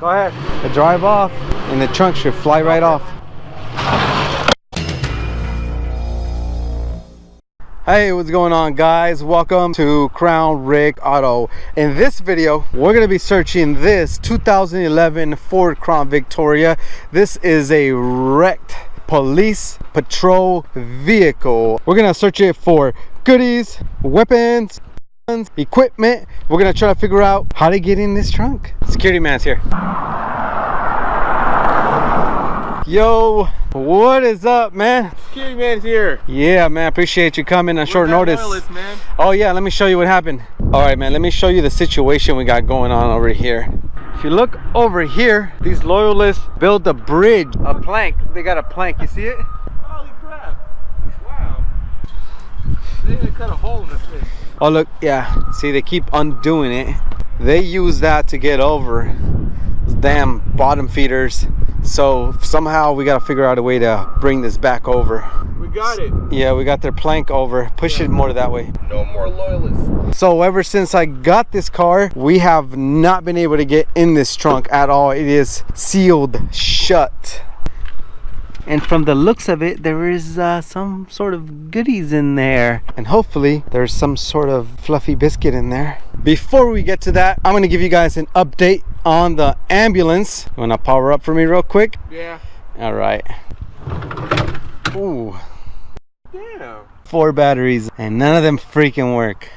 Go ahead. I drive off and the trunk should fly right off. Hey, what's going on, guys? Welcome to Crown Rig Auto. In this video, we're going to be searching this 2011 Ford Crown Victoria. This is a wrecked police patrol vehicle. We're going to search it for goodies, weapons, equipment. We're going to try to figure out how to get in this trunk. Security man's here. Yo, what is up, man? Security man's here. Yeah, man, appreciate you coming on short notice. Loyalist, man. Oh yeah, let me show you what happened. All right, man, let me show you the situation we got going on over here. If you look over here, these loyalists built a bridge, a plank. They got a plank, you see it? Holy crap. Wow. They didn't cut a hole in this thing. Oh look, yeah, see, they keep undoing it. They use that to get over those damn bottom feeders. So somehow we got to figure out a way to bring this back over. We got it. Yeah, we got their plank over. Push it more that way. No more loyalists. So ever since I got this car, we have not been able to get in this trunk at all. It is sealed shut. And from the looks of it, there is some sort of goodies in there. And hopefully there's some sort of fluffy biscuit in there. Before we get to that, I'm gonna give you guys an update on the ambulance. You wanna power up for me real quick? Yeah. All right. Ooh. Damn. 4 batteries and none of them freaking work.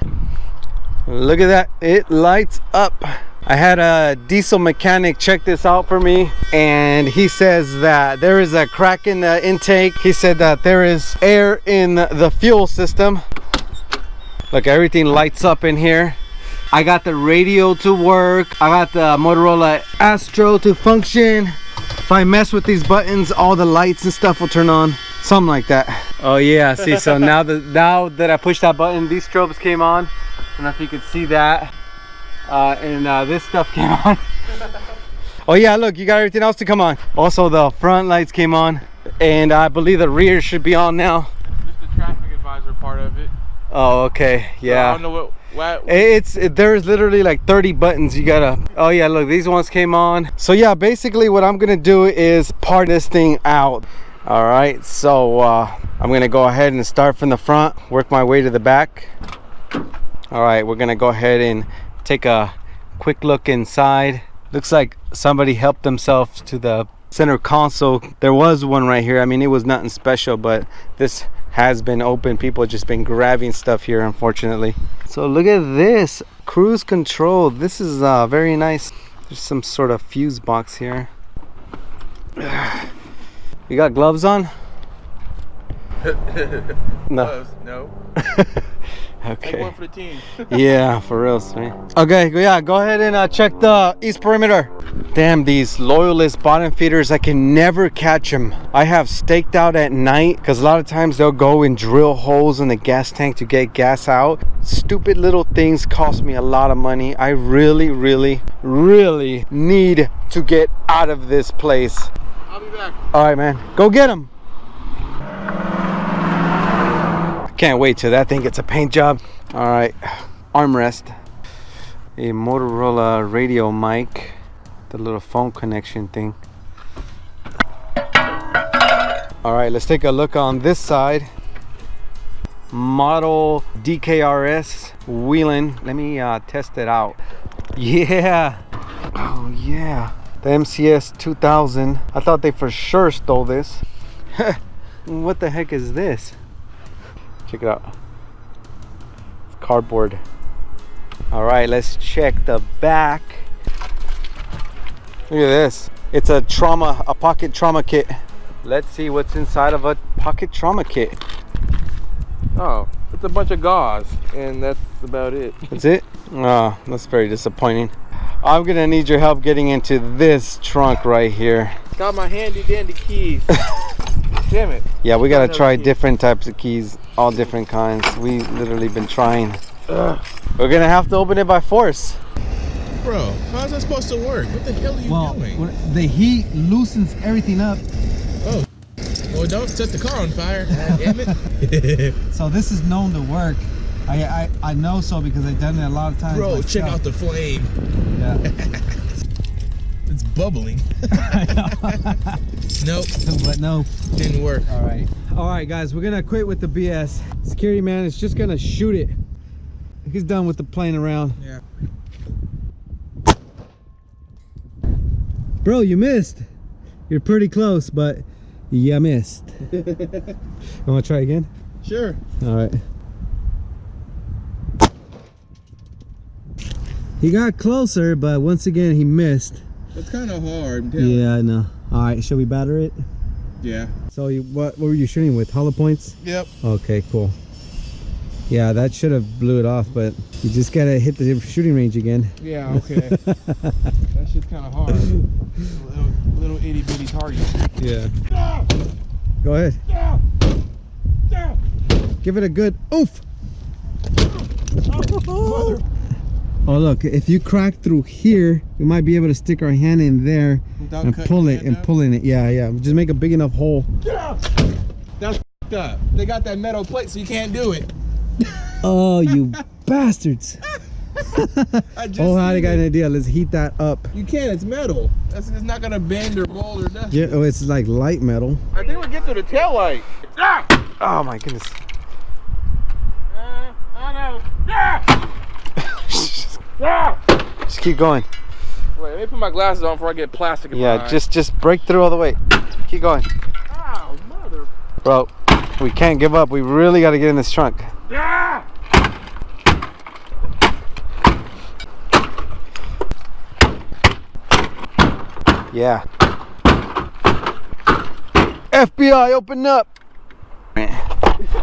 Look at that, it lights up. I had a diesel mechanic check this out for me, and he says that there is a crack in the intake. He said that there is air in the fuel system. Look, everything lights up in here. I got the radio to work. I got the Motorola Astro to function. If I mess with these buttons, all the lights and stuff will turn on. Something like that. Oh yeah, see, so now that I pushed that button, these strobes came on. I don't know if you could see that. This stuff came on. Oh yeah, look, you got everything else to come on. Also, the front lights came on, and I believe the rear should be on now. Just the traffic advisor part of it. Oh, okay, yeah. So I don't know what there's literally like 30 buttons you gotta. Oh yeah, look, these ones came on. So yeah, basically what I'm gonna do is part this thing out. All right, so I'm gonna go ahead and start from the front, work my way to the back. All right, we're gonna go ahead and take a quick look inside. Looks like somebody helped themselves to the center console. There was one right here. I mean, it was nothing special, but this has been open. People have just been grabbing stuff here, unfortunately. So look at this, cruise control. This is very nice. There's some sort of fuse box here. You got gloves on? No. Gloves? No. Okay. Take one for the team. Yeah, for real, man. Okay, yeah, go ahead and check the east perimeter. Damn, these loyalist bottom feeders, I can never catch them. I have staked out at night because a lot of times they'll go and drill holes in the gas tank to get gas out. Stupid little things cost me a lot of money. I really, really, really need to get out of this place. I'll be back. All right, man, go get them. Can't wait till that thing gets a paint job. All right, armrest, a Motorola radio mic, the little phone connection thing. All right, let's take a look on this side. Model DKRS wheeling. Let me test it out. Yeah. Oh yeah, the MCS 2000. I thought they for sure stole this. What the heck is this? Check it out. It's cardboard. All right, let's check the back. Look at this. It's a pocket trauma kit. Let's see what's inside of a pocket trauma kit. Oh, it's a bunch of gauze, and that's about it. That's it? Oh, that's very disappointing. I'm gonna need your help getting into this trunk right here. Got my handy dandy keys. Damn it. Yeah, we gotta try different types of keys, all different kinds. We literally been trying. We're gonna have to open it by force. Bro, how's that supposed to work? What the hell are you doing? The heat loosens everything up. Oh, well, don't set the car on fire. Damn it. So this is known to work. I know so because I've done it a lot of times. Bro, myself. check out the flame. Yeah. It's bubbling. Nope. But no. Didn't work. All right, guys, we're gonna quit with the BS. Security man is just gonna shoot it. He's done with the playing around. Yeah. Bro, you missed. You're pretty close, but you missed. You wanna try again? Sure. All right. He got closer, but once again he missed. It's kind of hard. I'm telling you. Yeah, I know. All right, shall we batter it? Yeah. So what were you shooting with? Hollow points? Yep. Okay, cool. Yeah, that should have blew it off, but you just gotta hit the shooting range again. Yeah. Okay. That shit's kind of hard. Little itty bitty target. Yeah. Go ahead. Give it a good oof. Mother. Oh look, if you crack through here, we might be able to stick our hand in there Without and cutting pull your it hand and up? pulling it. Yeah, yeah. Just make a big enough hole. That's f***ed up. They got that metal plate, so you can't do it. Oh, you bastards. I just Oh, I seen got it. an idea. Let's heat that up. You can't. It's metal. It's not gonna bend or mold or nothing. Yeah, oh, it's like light metal. I think we'll get through the tail light. Oh my goodness. I know. Just keep going. Wait, let me put my glasses on before I get plastic in my Yeah, eye. just break through all the way. Keep going. Ow, mother. Bro, we can't give up. We really got to get in this trunk. Yeah. Yeah. FBI, open up.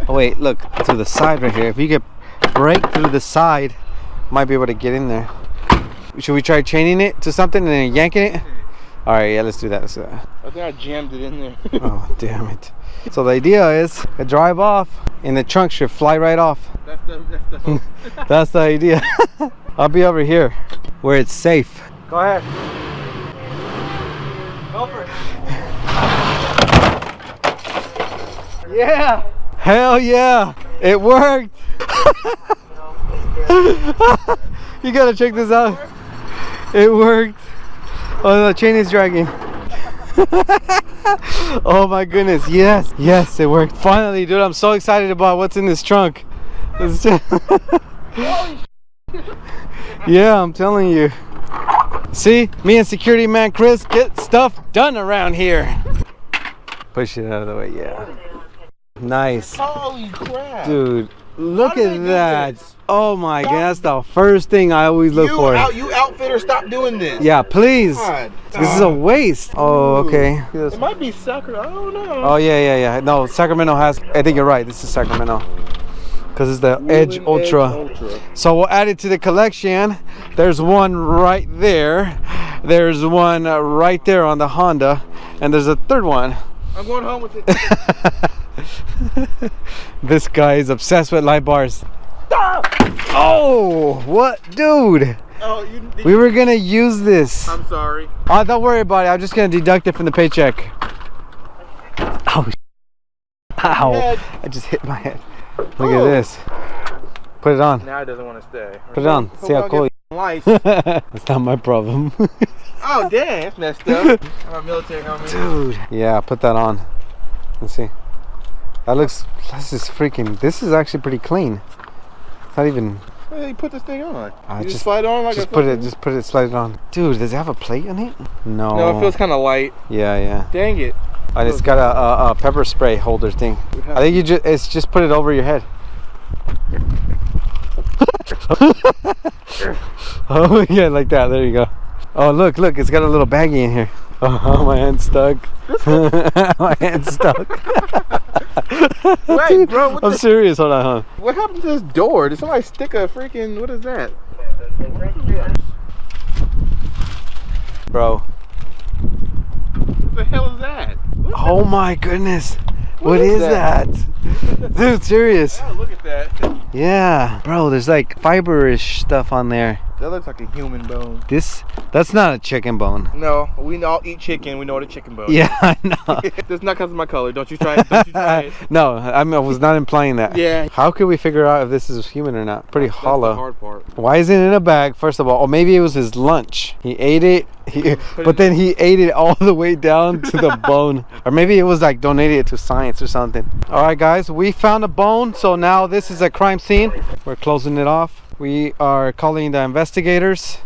Oh wait, look, to the side right here. If you could break through the side, might be able to get in there. Should we try chaining it to something and then yanking it? All right, yeah, let's do that. Let's do that. I think I jammed it in there. Oh, damn it. So the idea is to drive off and the trunk should fly right off. That's the hope. That's the idea. I'll be over here where it's safe. Go ahead. Go for it. Yeah. Hell yeah. It worked. You gotta check this out. It worked. Oh, the chain is dragging. Oh my goodness. Yes. Yes, it worked. Finally, dude, I'm so excited about what's in this trunk. Yeah, I'm telling you. See, me and security man Chris get stuff done around here. Push it out of the way, yeah. Nice. Holy crap. Dude, look How did they at do that. this? Oh my god, that's the first thing I always look for. You outfitter, stop doing this. Yeah, please. God. This is a waste. Oh, okay. It might be sucker. I don't know. Oh, yeah. No, Sacramento has, I think you're right. This is Sacramento. Because it's the Edge Ultra. So we'll add it to the collection. There's one right there. There's one right there on the Honda. And there's a third one. I'm going home with it. This guy is obsessed with light bars. Oh, what? Dude. Oh, We were going to use this. I'm sorry. Oh, don't worry about it. I'm just going to deduct it from the paycheck. Oh, ow. Head. I just hit my head. Look at this. Put it on. Now it doesn't want to stay. Put it on. See how cool. Life. That's not my problem. Oh, dang. That's messed up. I'm a military helmet. Dude. Yeah, put that on. Let's see. This is freaking, this is actually pretty clean. It's not even. Hey, put this thing on. You just slide it on like just a put it, fucking- slide it on. Dude, does it have a plate on it? No. No, it feels kind of light. Yeah. Dang it. And it's got a pepper spray holder thing. I think it's just put it over your head. Oh yeah, like that. There you go. Oh look, it's got a little baggie in here. Oh, my hand's stuck. My hand's stuck. Wait, Dude, bro, what I'm the- serious. Hold on. What happened to this door? Did somebody stick a freaking, what is that? Bro. What the hell is that? Oh my goodness. What is is that? Dude, serious. Oh, look at that. Yeah. Bro, there's like fiber-ish stuff on there. That looks like a human bone. That's not a chicken bone. No, we all eat chicken. We know what a chicken bone is. Yeah, I know. That's not because of my color. Don't you try it. Don't you try it. No, I was not implying that. Yeah. How could we figure out if this is human or not? Pretty hollow. That's the hard part. Why is it in a bag, first of all? Or maybe it was his lunch. He ate it, but then he ate it all the way down to the bone. Or maybe it was like donated to science or something. All right, guys, we found a bone. So now this is a crime scene. We're closing it off. We are calling the investigators.